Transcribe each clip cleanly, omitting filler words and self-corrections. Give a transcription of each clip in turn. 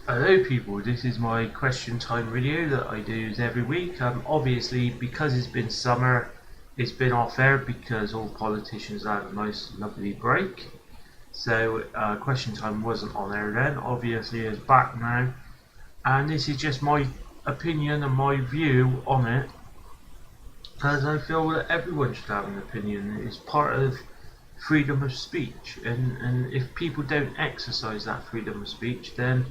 Hello people, this is my question time video that I do every week. Obviously because it's been summer, it's been off air because all politicians had a nice lovely break. So question time wasn't on air then, obviously it's back now. And this is just my opinion and my view on it. Because I feel that everyone should have an opinion. It's part of freedom of speech. And if people don't exercise that freedom of speech, then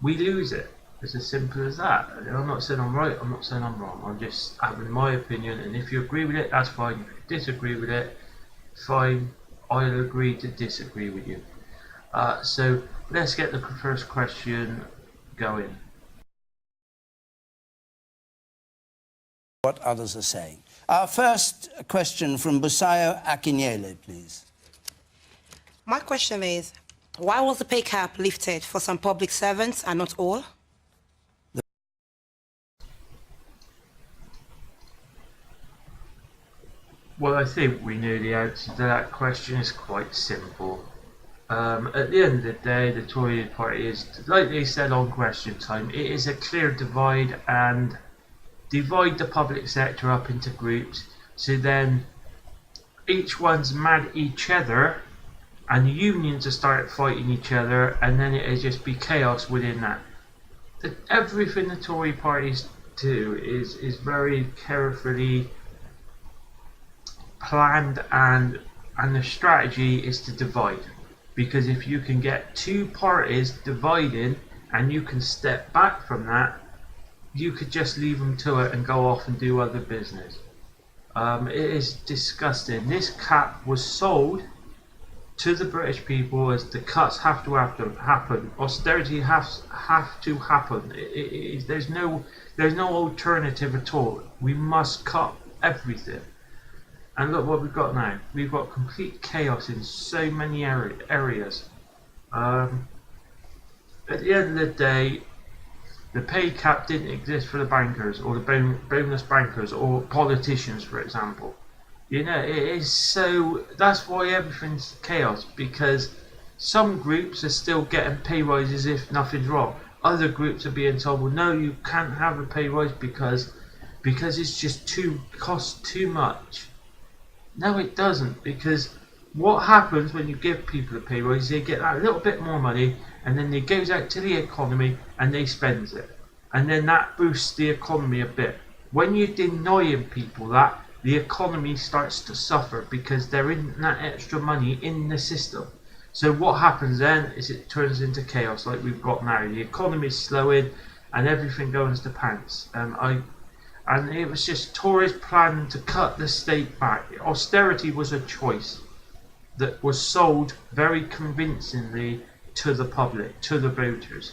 we lose it. It's as simple as that. I'm not saying I'm right, I'm not saying I'm wrong. I'm just having my opinion, and if you agree with it, that's fine. If you disagree with it, fine. I'll agree to disagree with you. So let's get the first question going. What others are saying. Our first question from Bisaya Akunyili, please. My question is, why was the pay cap lifted for some public servants and not all? Well, I think we know the answer to that question is quite simple. At the end of the day, the Tory party is, like they said on question time, it is a clear divide and divide the public sector up into groups, so then each one's mad at each other and the unions will start fighting each other, and then it'll just be chaos within that. Everything the Tory parties do is very carefully planned, and the strategy is to divide, because if you can get two parties dividing and you can step back from that, you could just leave them to it and go off and do other business. It is disgusting. This cap was sold to the British people as the cuts have to happen. Austerity have to happen. There's no alternative at all. We must cut everything. And look what we've got now. We've got complete chaos in so many areas. At the end of the day, the pay cap didn't exist for the bankers or the bonus bankers or politicians, for example. You know, it is so. That's why everything's chaos, because some groups are still getting pay rises if nothing's wrong. Other groups are being told, well, no, you can't have a pay rise because it's just costs too much. No, it doesn't, because what happens when you give people a pay rise, they get that little bit more money, and then it goes out to the economy and they spend it, and then that boosts the economy a bit. When you're denying people that, the economy starts to suffer because there isn't that extra money in the system. So what happens then is it turns into chaos like we've got now. The economy is slowing and everything goes to pants. And it was just Tories planning to cut the state back. Austerity was a choice that was sold very convincingly to the public, to the voters.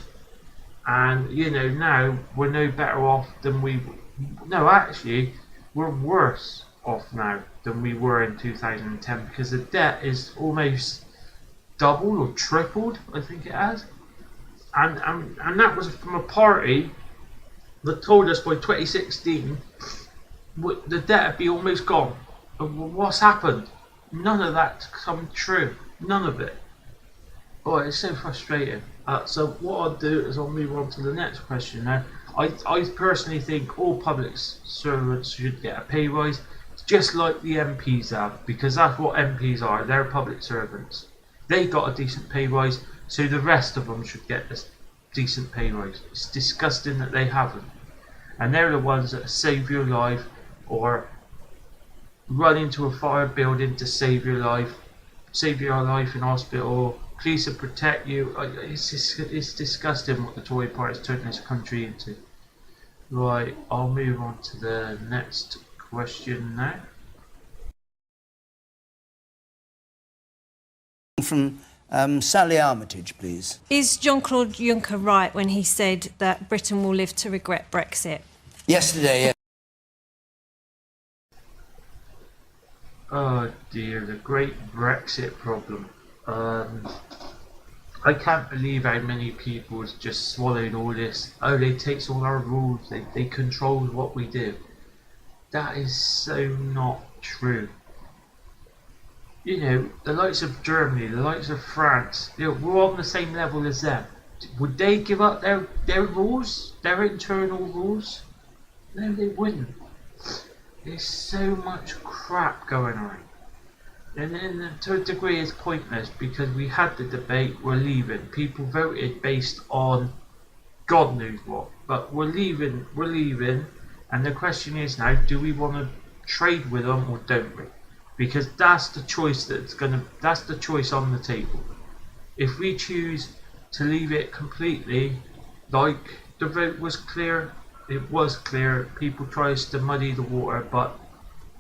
And you know, now we're no better off than actually we're worse off now than we were in 2010, because the debt is almost doubled or tripled, I think it has. And that was from a party that told us by 2016 the debt would be almost gone. What's happened? None of that's come true. None of it. Oh, it's so frustrating. So what I'll do is I'll move on to the next question now. I personally think all public servants should get a pay rise, just like the MPs have, because that's what MPs are. They're public servants. They got a decent pay rise, so the rest of them should get a decent pay rise. It's disgusting that they haven't. And they're the ones that save your life, or run into a fire building to save your life in hospital. Police will protect you. It's disgusting what the Tory party has turned this country into. Right, I'll move on to the next question now. From Sally Armitage, please. Is Jean-Claude Juncker right when he said that Britain will live to regret Brexit? Yesterday, yes. Oh dear, the great Brexit problem. I can't believe how many people just swallowed all this. Oh, they takes all our rules, they control what we do. That is so not true. You know, the likes of Germany, the likes of France, you know, we're on the same level as them. would they give up their rules, their internal rules? No, they wouldn't. There's so much crap going on. And then to a degree it's pointless because we had the debate, we're leaving. People voted based on God knows what. But we're leaving, and the question is now, do we want to trade with them or don't we? Because that's the choice that's the choice on the table. If we choose to leave it completely, like the vote was clear, it was clear, people tries to muddy the water, but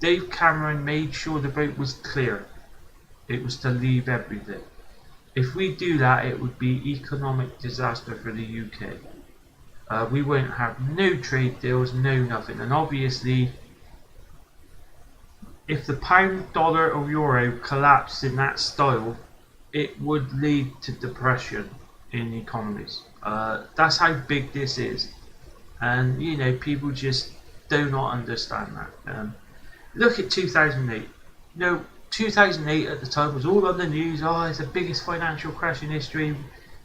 Dave Cameron made sure the vote was clear. It was to leave everything. If we do that, it would be economic disaster for the UK. We won't have no trade deals, no nothing. And obviously, if the pound, dollar or euro collapsed in that style, it would lead to depression in economies. That's how big this is. And, you know, people just do not understand that. Look at 2008. You know, 2008 at the time was all on the news. Oh, it's the biggest financial crash in history.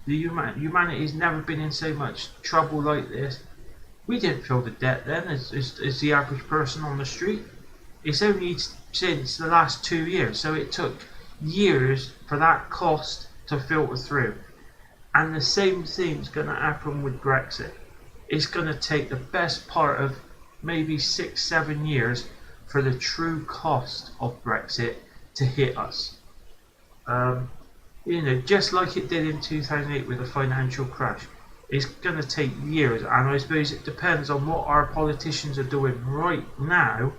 Humanity's never been in so much trouble like this. We didn't feel the debt then as the average person on the street. It's only since the last 2 years. So it took years for that cost to filter through. And the same thing's going to happen with Brexit. It's going to take the best part of maybe 6-7 years for the true cost of Brexit to hit us. You know, just like it did in 2008 with the financial crash. It's going to take years, and I suppose it depends on what our politicians are doing right now.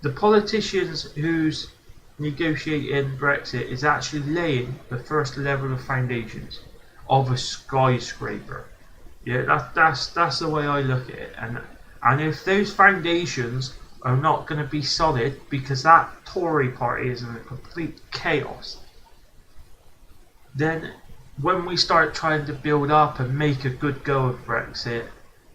The politicians who's negotiating Brexit is actually laying the first level of foundations of a skyscraper. Yeah, that's the way I look at it. And if those foundations are not going to be solid because that Tory party is in a complete chaos, then when we start trying to build up and make a good go of Brexit,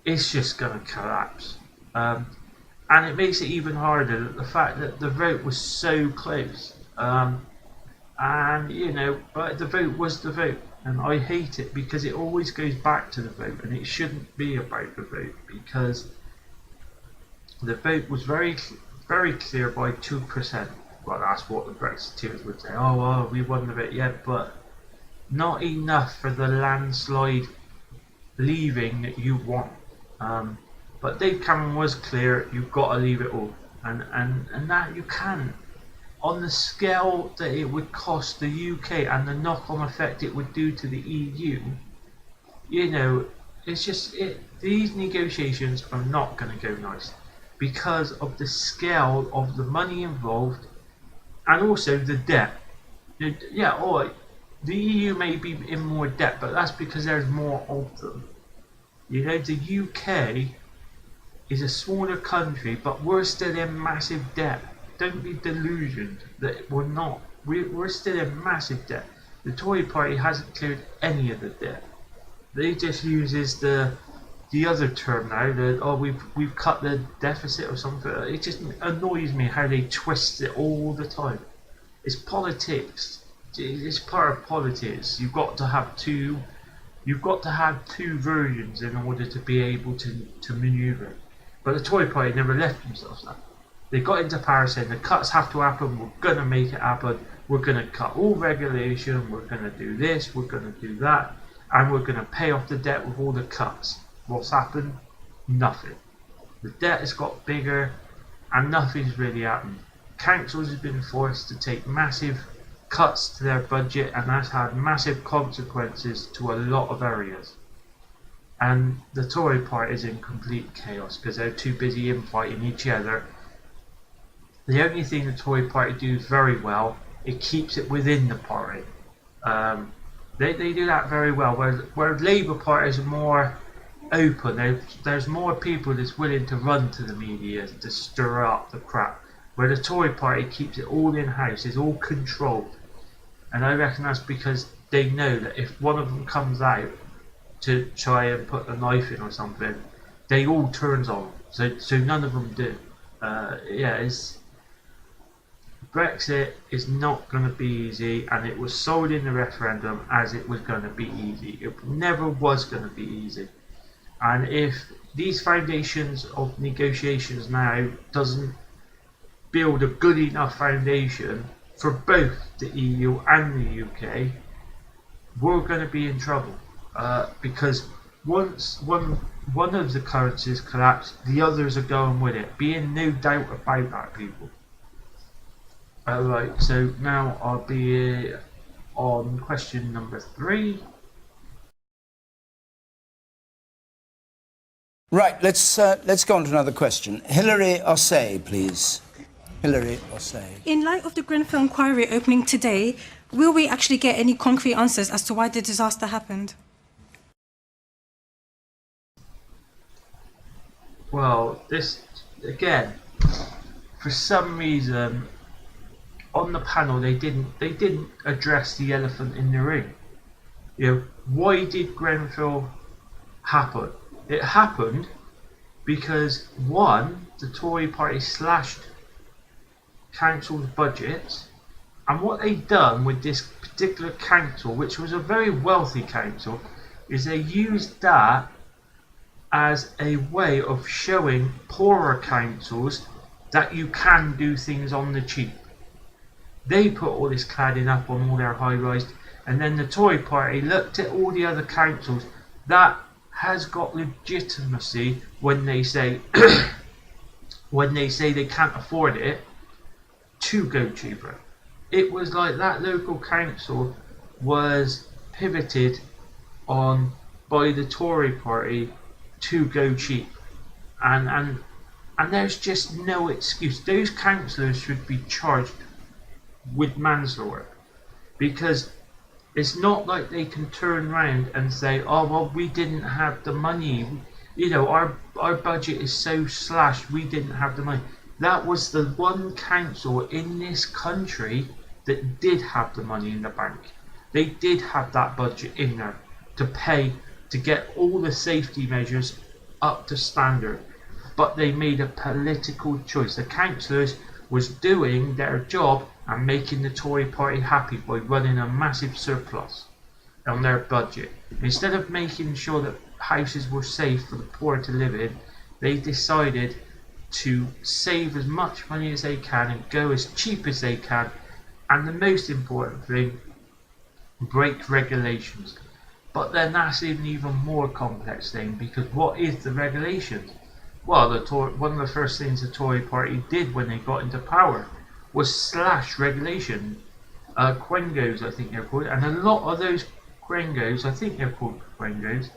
it's just going to collapse. And it makes it even harder the fact that the vote was so close. And, you know, but the vote was the vote. And I hate it because it always goes back to the vote, and it shouldn't be about the vote because the vote was very clear by 2%. Well, that's what the Brexiteers would say. Oh, well, we won the vote, yeah, but not enough for the landslide leaving that you want. But Dave Cameron was clear, you've got to leave it all. And that you can. On the scale that it would cost the UK and the knock-on effect it would do to the EU, you know, it's just, these negotiations are not going to go nice because of the scale of the money involved and also the debt. Yeah, alright, the EU may be in more debt, but that's because there's more of them. You know, the UK is a smaller country, but we're still in massive debt. Don't be delusioned that we're not. We're still in massive debt. The Tory party hasn't cleared any of the debt. They just uses the other term now, we've cut the deficit or something. It just annoys me how they twist it all the time. It's politics. It's part of politics. You've got to have two versions in order to be able to manoeuvre. But the Tory party never left themselves that. They got into power saying the cuts have to happen, we're going to make it happen, we're going to cut all regulation, we're going to do this, we're going to do that, and we're going to pay off the debt with all the cuts. What's happened? Nothing. The debt has got bigger and nothing's really happened. Councils have been forced to take massive cuts to their budget, and that's had massive consequences to a lot of areas. And the Tory party is in complete chaos because they're too busy infighting each other. The only thing the Tory party do very well, it keeps it within the party. They do that very well, where Labour Party is more open. There's more people that's willing to run to the media to stir up the crap, where the Tory party keeps it all in-house, it's all controlled. And I reckon that's because they know that if one of them comes out to try and put a knife in or something, they all turns on. So none of them do. Brexit is not going to be easy, and it was sold in the referendum as it was going to be easy. It never was going to be easy. And if these foundations of negotiations now doesn't build a good enough foundation for both the EU and the UK, we're going to be in trouble. Because once one of the currencies collapse, the others are going with it. Be in no doubt about that, people. Alright, so now I'll be on question number 3. Right, let's go on to another question. Hilary Ossay, please. Hilary Ossay. In light of the Grenfell inquiry opening today, will we actually get any concrete answers as to why the disaster happened? Well, this again, for some reason, on the panel they didn't address the elephant in the room. You know, why did Grenfell happen? It happened because one, the Tory party slashed council's budgets, and what they'd done with this particular council, which was a very wealthy council, is they used that as a way of showing poorer councils that you can do things on the cheap. They put all this cladding up on all their high-rise, and then the Tory party looked at all the other councils that has got legitimacy when they say they can't afford it to go cheaper. It was like that local council was pivoted on by the Tory party to go cheap, and there's just no excuse. Those councillors should be charged with manslaughter, because it's not like they can turn around and say, oh well, we didn't have the money, you know, our budget is so slashed, we didn't have the money. That was the one council in this country that did have the money in the bank. They did have that budget in there to pay to get all the safety measures up to standard, but they made a political choice. The councillors was doing their job and making the Tory party happy by running a massive surplus on their budget. Instead of making sure that houses were safe for the poor to live in, they decided to save as much money as they can and go as cheap as they can, and the most important thing, break regulations. But then that's an even more complex thing, because what is the regulations? Well, one of the first things the Tory party did when they got into power was slash regulation. Quengos, I think they're called, and a lot of those Quengos, I think they're called Quengos,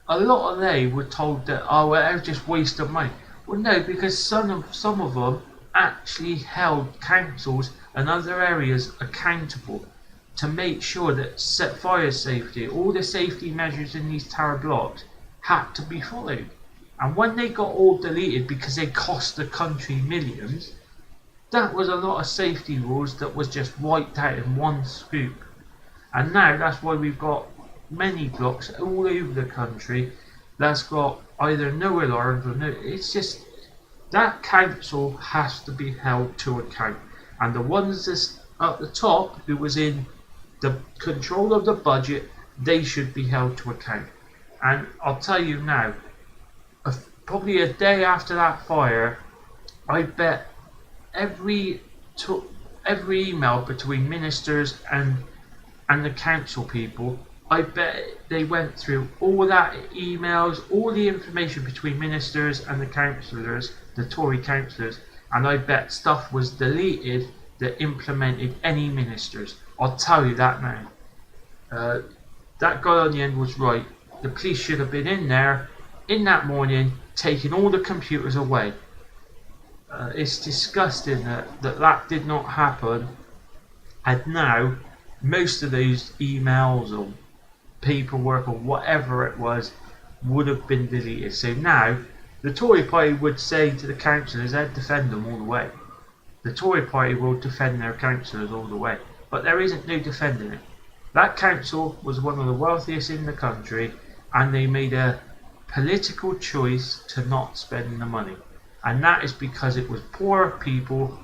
a lot of they were told that, oh well, they're just waste of money. Well no, because some of them actually held councils and other areas accountable to make sure that fire safety, all the safety measures in these tower blocks had to be followed. And when they got all deleted because they cost the country millions, that was a lot of safety rules that was just wiped out in one swoop. And now that's why we've got many blocks all over the country that's got either no alarms or no. It's just that council has to be held to account, and the ones that's at the top who was in the control of the budget, they should be held to account. And I'll tell you now, probably a day after that fire, I bet every email between ministers and the council people, I bet they went through all that emails, all the information between ministers and the councillors, the Tory councillors, and I bet stuff was deleted that implemented any ministers. I'll tell you that now. That guy on the end was right. The police should have been in there in that morning, taking all the computers away. It's disgusting that did not happen, and now most of those emails or paperwork or whatever it was would have been deleted. So now the Tory party would say to the councillors they'd defend them all the way. The Tory party will defend their councillors all the way, but there isn't no defending it. That council was one of the wealthiest in the country, and they made a political choice to not spend the money, and that is because it was poor people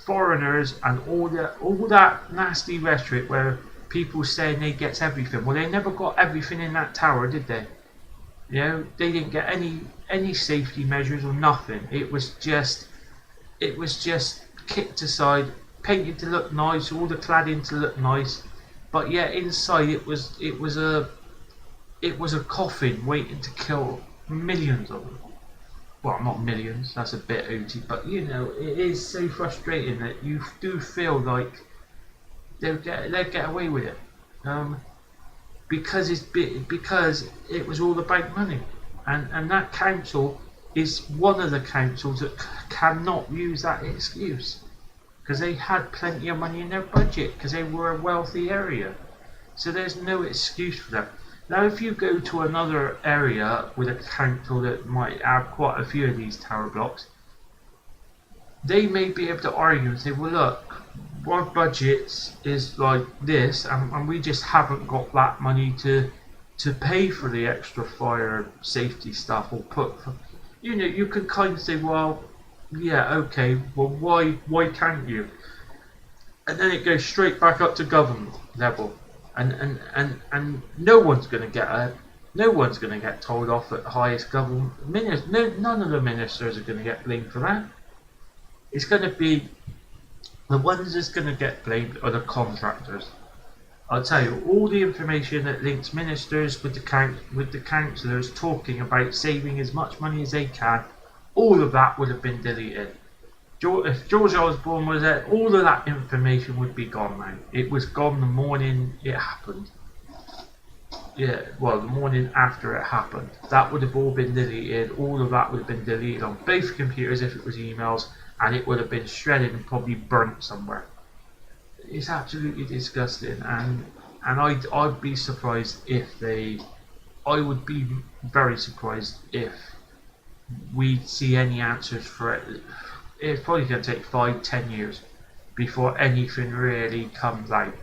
foreigners and all that nasty rhetoric where people saying they get everything. Well, they never got everything in that tower, did they? You know, they didn't get any safety measures or nothing. It was just kicked aside, painted to look nice, all the cladding to look nice, but yeah, inside it was a coffin waiting to kill millions of them. Well, not millions, that's a bit OT, but you know, it is so frustrating that you do feel like they'll get away with it, because it was all about money, and that council is one of the councils that cannot use that excuse, because they had plenty of money in their budget because they were a wealthy area, so there's no excuse for that. Now, if you go to another area with a council that might have quite a few of these tower blocks, they may be able to argue and say, well, look, our budget is like this, and we just haven't got that money to pay for the extra fire safety stuff, or you know, you can kind of say, well, yeah, okay, well, why can't you? And then it goes straight back up to government level. And no one's going to get told off at the highest government. None of the ministers are going to get blamed for that. It's going to be the ones that's going to get blamed are the contractors. I'll tell you, all the information that links ministers with the councillors talking about saving as much money as they can, all of that would have been deleted. If George Osborne was there, all of that information would be gone now. It was gone the morning it happened. Yeah, well, the morning after it happened. That would have all been deleted. All of that would have been deleted on both computers if it was emails, and it would have been shredded and probably burnt somewhere. It's absolutely disgusting, and I'd be surprised if I would be very surprised if we see any answers for it. It's probably going to take 5-10 years before anything really comes out.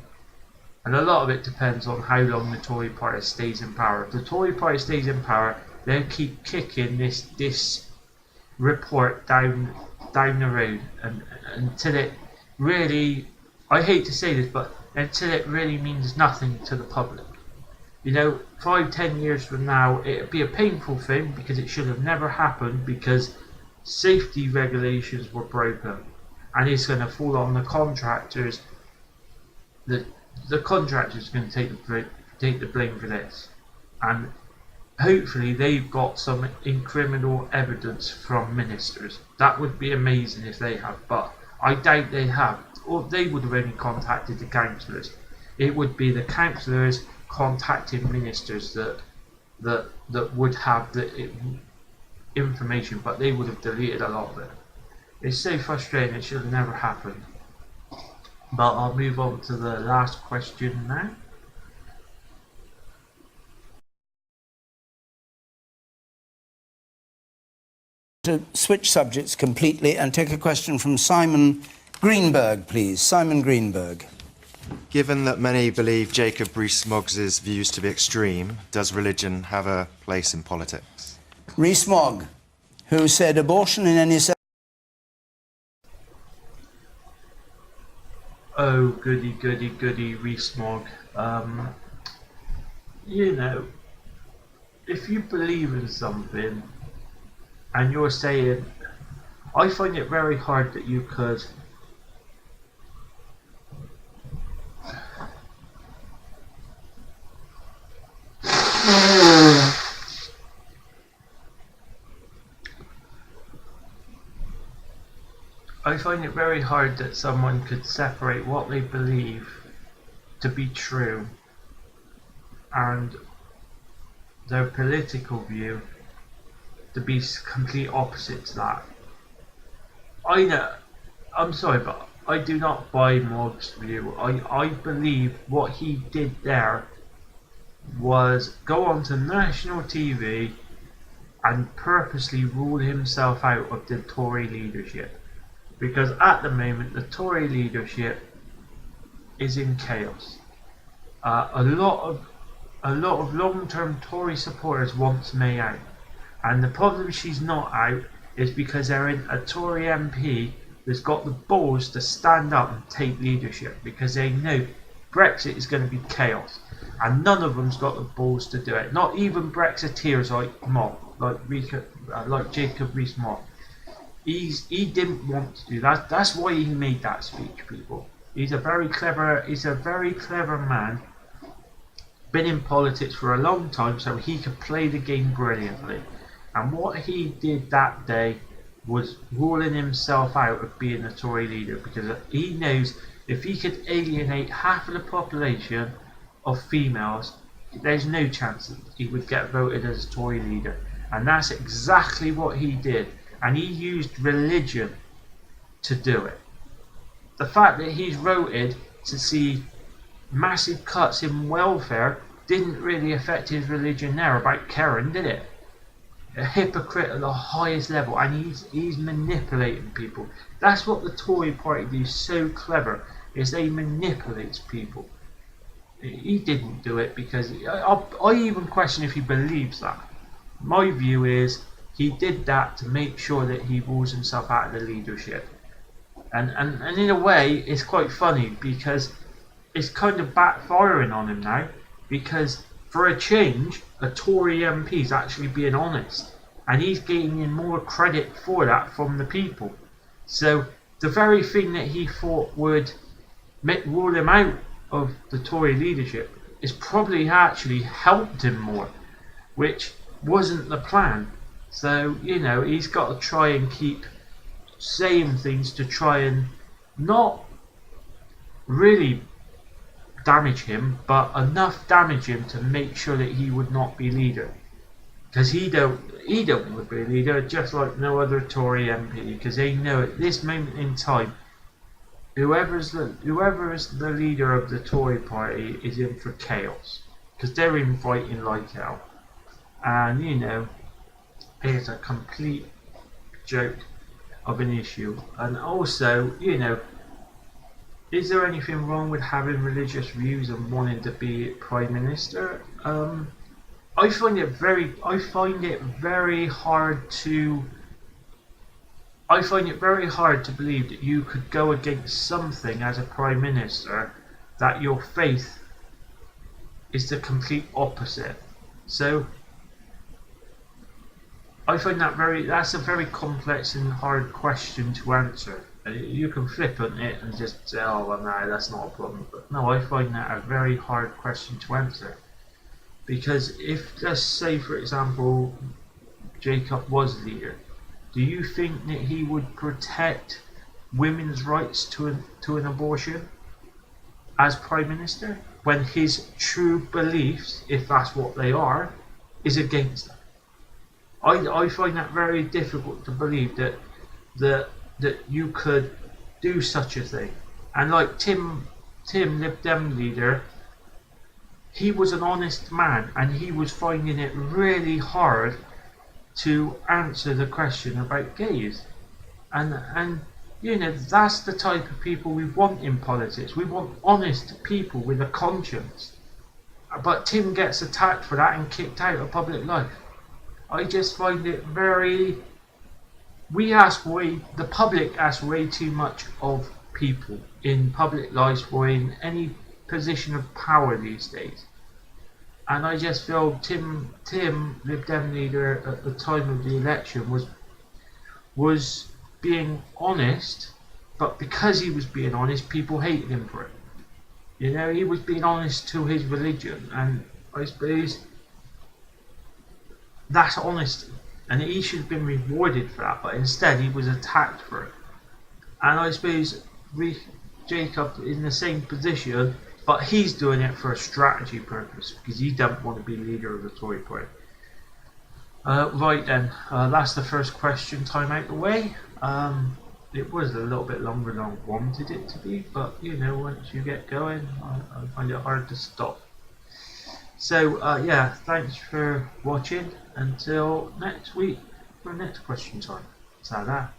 And a lot of it depends on how long the Tory party stays in power. If the Tory party stays in power, they'll keep kicking this report down the road and until it really, I hate to say this, but until it really means nothing to the public. You know, 5-10 years from now, it'll be a painful thing because it should have never happened, because safety regulations were broken, and it's going to fall on the contractors. The contractors are going to take the blame for this, and hopefully they've got some incriminable evidence from ministers. That would be amazing if they have, but I doubt they have, or they would have only contacted the councillors. It would be the councillors contacting ministers that would have the information, but they would have deleted a lot of it. It's so frustrating, it should have never happened. But I'll move on to the last question now. To switch subjects completely and take a question from Simon Greenberg, please. Simon Greenberg. Given that many believe Jacob Rees-Mogg's views to be extreme, does religion have a place in politics? ReesMogg, who said abortion in any sense. Oh, goody, ReesMogg. You know, if you believe in something and you're saying, I find it very hard that you could I find it very hard that someone could separate what they believe to be true and their political view to be complete opposite to that. I know, I'm sorry, but I do not buy Mogg's view. I believe what he did there was go onto national TV and purposely rule himself out of the Tory leadership. Because at the moment, the Tory leadership is in chaos. A lot of long-term Tory supporters want May out, and the problem she's not out is because they're in a Tory MP that's got the balls to stand up and take leadership, because they know Brexit is going to be chaos, and none of them's got the balls to do it. Not even Brexiteers like Jacob Rees-Mogg. He didn't want to do that. That's why he made that speech, people. He's a very clever man. Been in politics for a long time, so he could play the game brilliantly. And what he did that day was ruling himself out of being a Tory leader, because he knows if he could alienate half of the population of females, there's no chance that he would get voted as a Tory leader. And that's exactly what he did. And he used religion to do it. The fact that he's voted to see massive cuts in welfare didn't really affect his religion there about Karen, did it? A hypocrite at the highest level, and he's manipulating people. That's what the Tory party do so clever, is they manipulate people. He didn't do it because I even question if he believes that. My view is he did that to make sure that he rules himself out of the leadership. And in a way, it's quite funny because it's kind of backfiring on him now, because for a change, a Tory MP is actually being honest, and he's gaining more credit for that from the people. So the very thing that he thought would rule him out of the Tory leadership is probably actually helped him more, which wasn't the plan. So, you know, he's got to try and keep saying things to try and not really damage him, but enough damage him to make sure that he would not be leader. Because he don't want to be a leader, just like no other Tory MP, because they know at this moment in time, whoever is the leader of the Tory party is in for chaos, because they're infighting like hell. And you know, it's a complete joke of an issue. And also, you know, is there anything wrong with having religious views and wanting to be Prime Minister? I find it very hard to believe that you could go against something as a Prime Minister that your faith is the complete opposite. So I find that's a very complex and hard question to answer. You can flip on it and just say, oh well, no, that's not a problem. But no, I find that a very hard question to answer. Because if, let's say for example, Jacob was leader, do you think that he would protect women's rights to an abortion as Prime Minister, when his true beliefs, if that's what they are, is against that? I find that very difficult to believe that you could do such a thing. And like Tim, Lib Dem leader, he was an honest man, and he was finding it really hard to answer the question about gays. And you know, that's the type of people we want in politics. We want honest people with a conscience. But Tim gets attacked for that and kicked out of public life. I just find it very... the public asks way too much of people in public lives or in any position of power these days. And I just feel Tim, Lib Dem leader at the time of the election, was being honest, but because he was being honest, people hated him for it. You know, he was being honest to his religion, and I suppose that's honesty, and he should have been rewarded for that, but instead he was attacked for it. And I suppose Jacob is in the same position, but he's doing it for a strategy purpose, because he doesn't want to be leader of the Tory party. Right then, that's the first question time out the way. It was a little bit longer than I wanted it to be, but you know, once you get going, I find it hard to stop. So yeah, thanks for watching. Until next week for next question time. Ta-da.